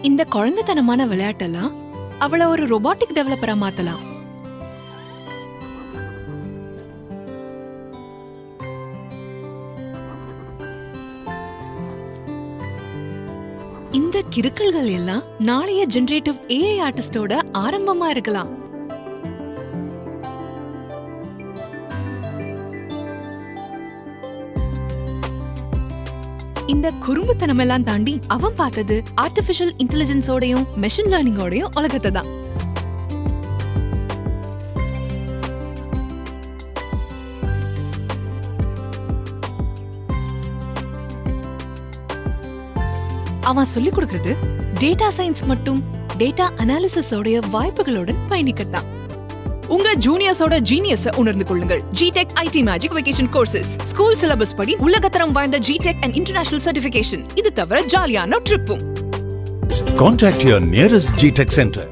இந்த குழந்தைத்தனமான விளையாட்டெல்லாம் அவளை ஒரு ரொபாட்டிக் டெவலப்பரா மாத்தலாம். இந்த கிறுக்கல்கள் எல்லாம் நாளைய ஜெனரேட்டிவ் ஏஐ ஆர்டிஸ்டோட ஆரம்பமா இருக்கலாம். இந்த குறும்புத்தனமெல்லாம் தாண்டி அவன் பார்த்தது ஆர்டிபிஷியல் இன்டெலிஜென்ஸோடையும் மெஷின் லேர்னிங்கோடையும் உலகத்தை தான். அவன் சொல்லிக் கொடுக்கிறது டேட்டா சயின்ஸ் மட்டும் டேட்டா அனாலிசிஸோடைய வாய்ப்புகளுடன் பயணிக்கத்தான். உங்க ஜூனியர்ஸோட ஜீனியஸை உணர்ந்து கொள்ளுங்கள். G Tech IT magic vacation courses school syllabus படி உலகத்தரம் வாய்ந்த ஜிடெக் அண்ட் இன்டர்நேஷனல் சர்டிபிகேஷன். இது தவிர ஜாலியான ட்ரிப்பும். Contact your nearest GTech center.